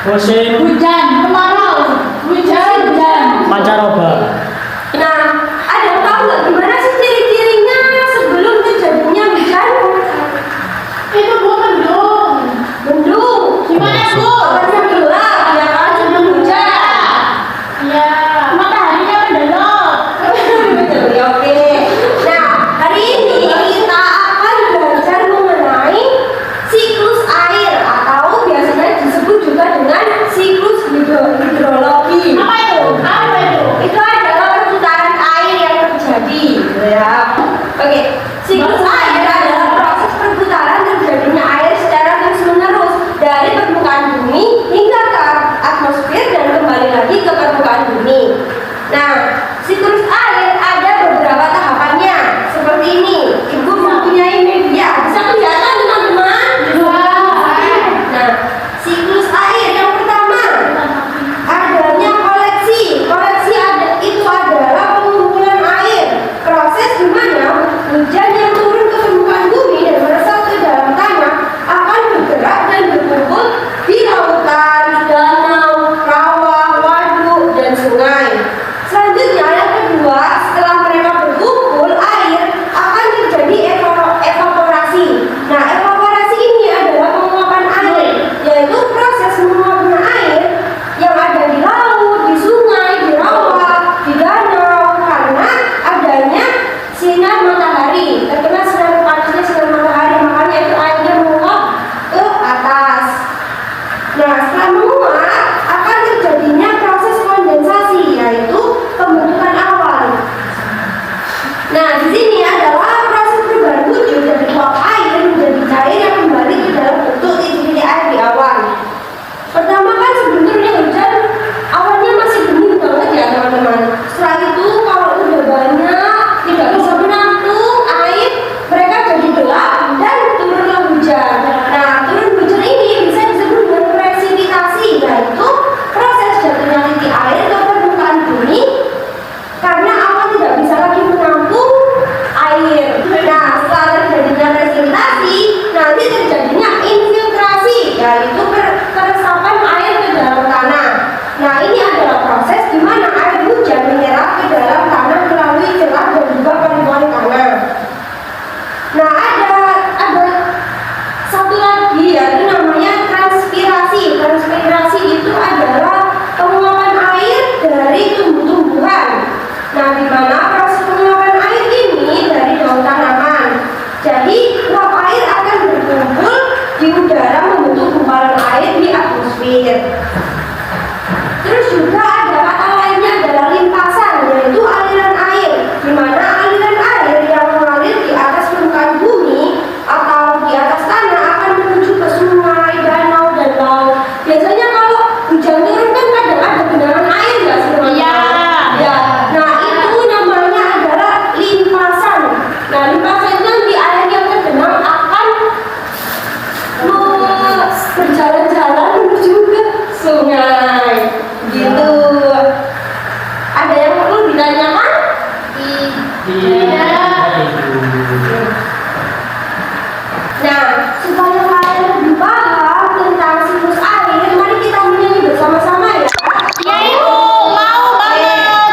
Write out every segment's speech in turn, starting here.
Musim hujan, kemarau, hujan, pancaroba. Nah, ada yang tahu nggak gimana sih ciri-cirinya sebelum terjadinya hujan? itu gua mendung. Mendung. Gimana Bu? Awannya gelap, ya kan sebelum hujan. Iya, mataharinya mendelok. Betul ya, oke. Nah, hari ini kita akan belajar mengenai siklus air atau biasanya disebut juga dengan siklus hidrologi. Apa itu? Apa itu? Itu adalah perputaran air yang terjadi, ya. Oke, siklus air adalah proses perputaran terjadinya air secara terus-menerus dari permukaan bumi hingga ke atmosfer dan kembali lagi ke permukaan bumi. Nah, siklus air ada beberapa tahapannya seperti ini. Ibu mempunyai media, bisa kelihatan teman-teman? Nah, siklus air yang pertama adanya koleksi. Koleksi itu adalah pengumpulan air. Proses di mana hujan yang turun ke permukaan bumi dan meresap ke dalam tanah akan bergerak dan berkumpul di lautan, danau, rawa, waduk, dan sungai. Selanjutnya yang kedua, setelah mereka berkumpul, air akan terjadi evaporasi. Nah, evaporasi ini adalah penguapan air, yaitu proses menguapnya air yang ada di laut, di sungai, di rawa, di danau karena adanya sinar matahari. Terkena sinar panasnya sinar matahari, makanya itu airnya menguap ke atas. Nah, setelah menguap akan terjadinya proses kondensasi, yaitu pembentukan awan. Nah, di sini adalah proses perubahan wujud dari uap air menjadi cair yang kembali ke dalam bentuk titik-titik air di awan. Pertama kan sebenarnya hujan awannya masih bening banget ya teman-teman. Setelah itu kalau udah banyak tidak bisa menampung air, mereka jadi gelap dan turunlah hujan. Nah, turun hujan ini bisa disebut dengan presipitasi, yaitu proses jatuhnya titik air ke permukaan bumi karena awan tidak bisa lagi menampung air. Nah, setelah terjadinya presipitasi, nanti terjadinya infiltrasi, yaitu peresapan air ke dalam tanah. Nah, ini adalah proses di mana air hujan menyerap ke dalam tanah melalui celah dan juga pori-pori tanah. Nah, ada satu lagi, yaitu namanya transpirasi. Transpirasi itu adalah penguapan air dari tumbuh-tumbuhan. Nah, di mana proses penguapan air ini dari daun tanaman. Jadi, uap air akan berkumpul di udara membentuk gumpalan air di atmosfer. Terus juga ada kata lainnya adalah limpasan, yaitu aliran air, di mana aliran air yang mengalir di atas permukaan bumi atau di atas tanah akan menuju ke sungai, danau, dan laut. Biasanya kalau hujan turun kan kadang ada genangan air nggak sih teman-teman? Iya. Ya. Nah, itu namanya adalah limpasan. Nah, limpasan itu nanti air yang tergenang akan berjalan-jalan menuju ke sungai. Gitu. Ada yang perlu ditanyakan? Nah, supaya kalian lebih paham tentang siklus air, mari kita menyanyi bersama-sama ya. Ya Ibu, mau banget.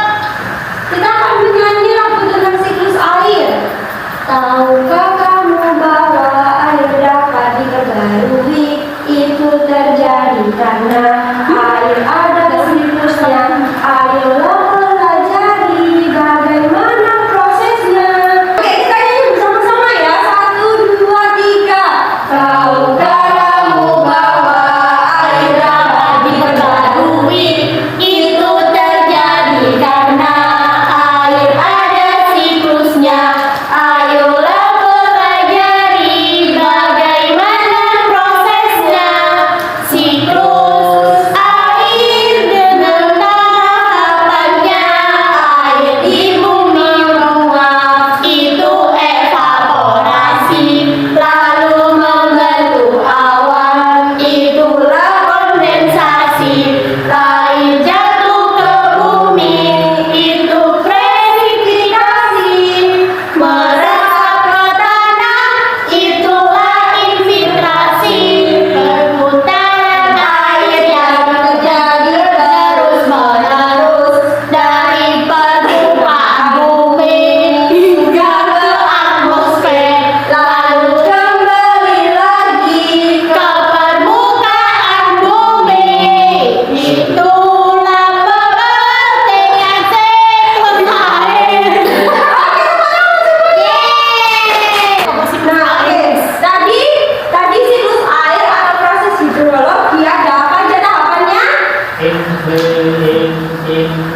Kita akan menyanyi lagu tentang siklus air. Tahukah kamu bahwa air dapat diperbarui? Itu terjadi karena air ada siklusnya. Ayolah pelajari bagaimana prosesnya. Oke, kita nyanyi bersama-sama ya. 1, 2, 3. Tahukah kamu bahwa air dapat diperbarui? Itu terjadi karena air ada siklusnya. Ayolah pelajari bagaimana prosesnya. Siklus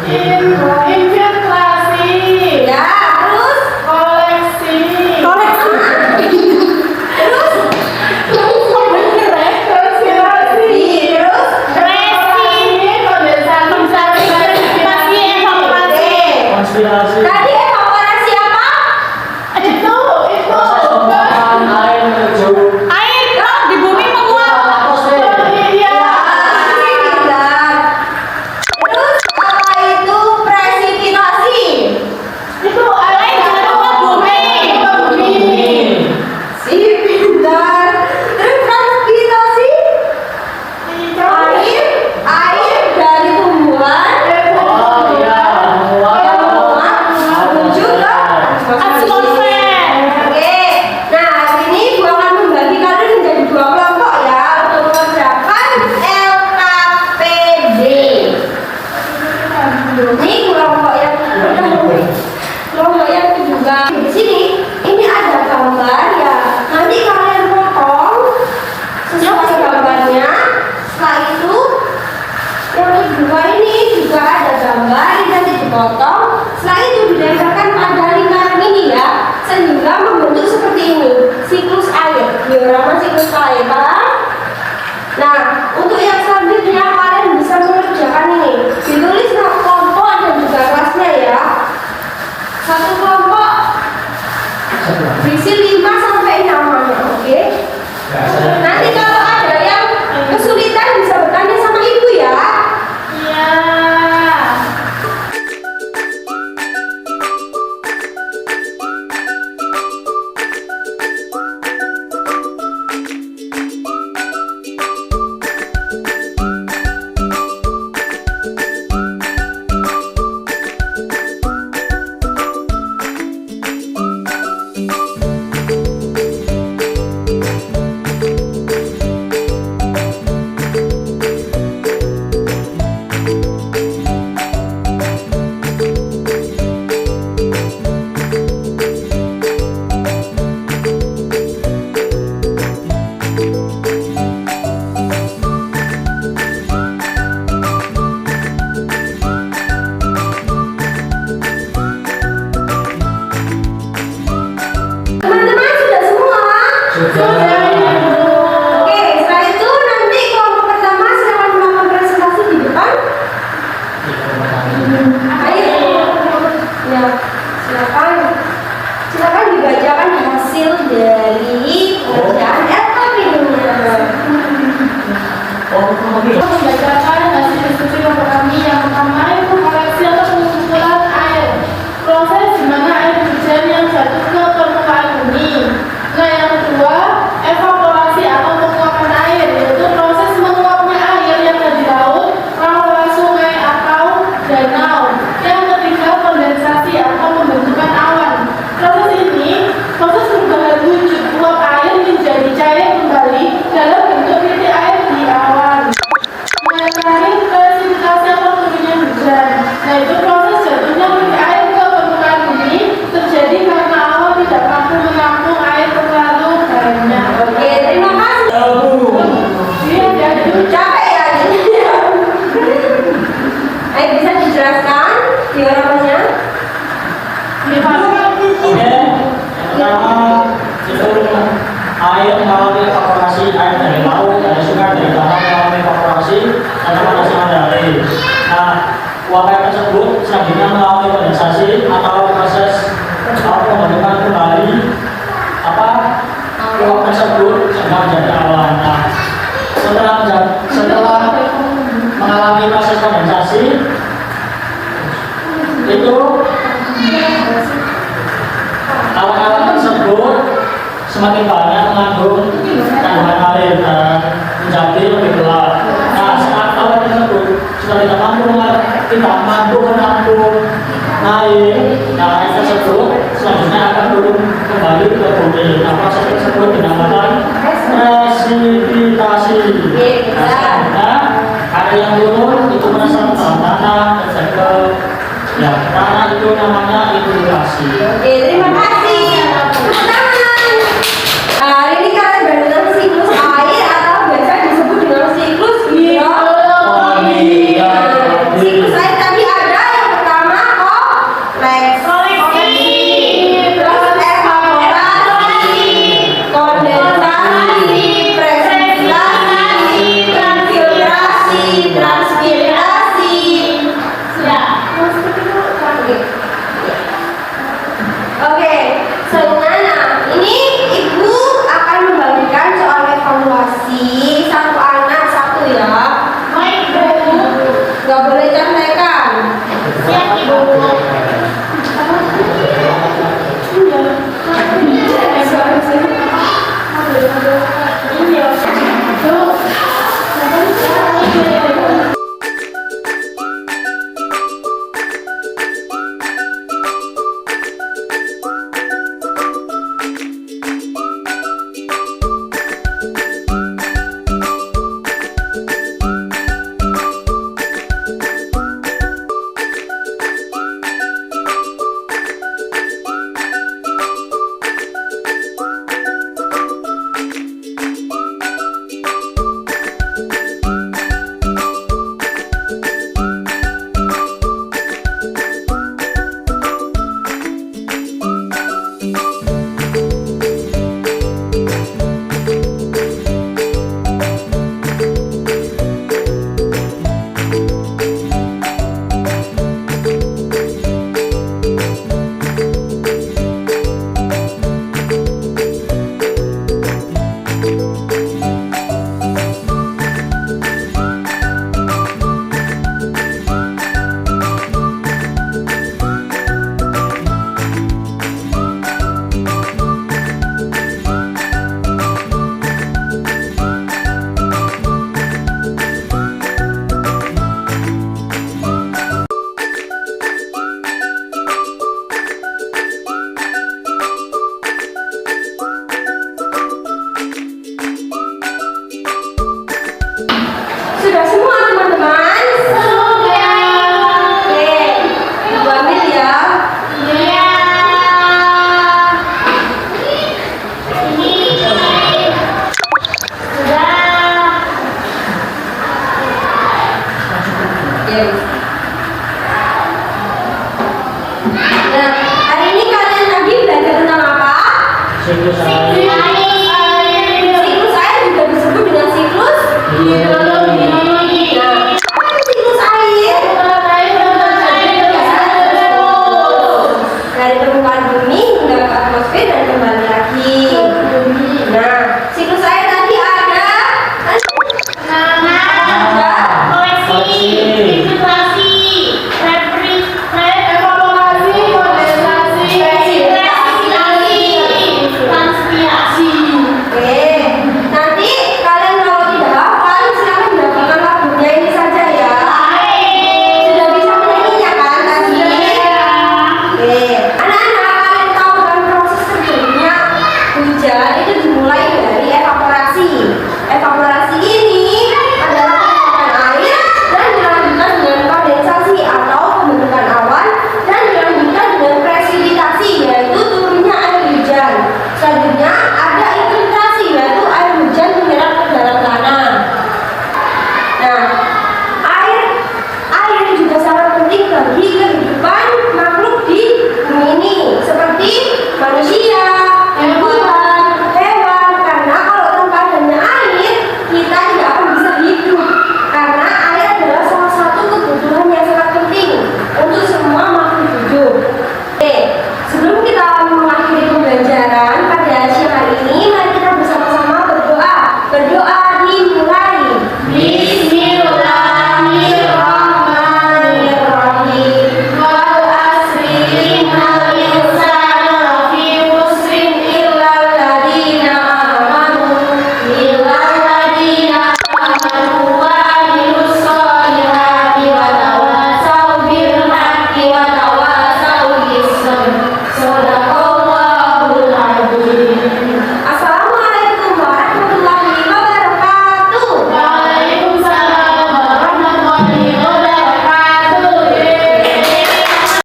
Infiltrasi. Ya, terus Koleksi. terus Konspirasi. terus Kondensasi. Evakuasi. Konspirasi. tadi evaporasi apa? Itu. Proses pembuangan air menuju Air di bumi menguap. atmosfer. Iya. Terus apa itu presipitasi? Itu air jatuh ke bumi. Si pintar. Terus presipitasi? Air dari tumbuhan Oh iya, yang menguap menuju ke Atmosfer. Oke, nah sini gua akan membagi kalian menjadi dua kelompok ya untuk mengerjakan LKPD. Ini kelompok yang kelompok yang kedua. Di sini ini ada gambar ya. Nanti kalian potong sesuai gambarnya. Setelah itu yang kedua ini juga ada gambar ini nanti dipotong. Setelah itu ditempelkan pada lingkaran ini ya, sehingga membentuk seperti ini siklus air, diorama siklus air, paham? Nah, untuk yang selanjutnya kalian bisa mengerjakan ini. Ditulis nama kelompok dan juga kelasnya ya. Satu kelompok berisi 5 sampai 6 anak, oke? Nanti kalau ada yang kesulitan bisa bertanya sama ibu ya. Iya. Teman-teman sudah semua? Sudah. Oke, setelah itu nanti kelompok pertama silakan melakukan presentasi di depan. Ayo. Ya, silakan. Silakan dibacakan hasil dari pengerjaan LKPD-nya. Oh, oke. Membacakan hasil diskusi kelompok kami. Yang pertama itu koleksi atau pengumpulan air. Proses di mana air hujan yang jatuh ke permukaan bumi. Nah, yang kedua evaporasi atau penguapan air, yaitu proses menguapnya air yang dari laut, rawa, sungai atau danau. Yang ketiga kondensasi atau pembentukan awan. Proses ini proses perubahan wujud uap air menjadi cair kembali dalam bentuk titik air di awan. Yang terakhir presipitasi atau turunnya hujan. Nah, itu proses jatuhnya titik air ke permukaan bumi terjadi karena awan tidak mampu menampung air terlalu banyak. Oke, terima kasih. Iya, jadi Capek ya jadinya. Ayo bisa dijelaskan dioramanya? Oke, yang pertama itu air mengalami evaporasi, air dari laut, dari sungai, dari danau mengalami evaporasi dan pemanasan matahari. Nah, uap air tersebut selanjutnya mengalami kondensasi atau proses pembentukan kembali uap tersebut sehingga menjadi awan. Nah, setelah mengalami proses kondensasi itu awan-awan tersebut semakin banyak mengandung kandungan air dan menjadi lebih gelap. Nah, saat awan tersebut sudah tidak mampu menampung air, nah air tersebut selanjutnya akan turun kembali ke bumi. Nah, proses tersebut dinamakan presipitasi. Nah, selanjutnya air yang turun itu berasal dari tanah dan ke ya tanah itu namanya infiltrasi. Oke, terima kasih. Tepuk tangan. Hari ini kalian belajar tentang siklus air atau biasa disebut dengan siklus hidrologi. Iya. Siklus air tadi ada yang sudah semua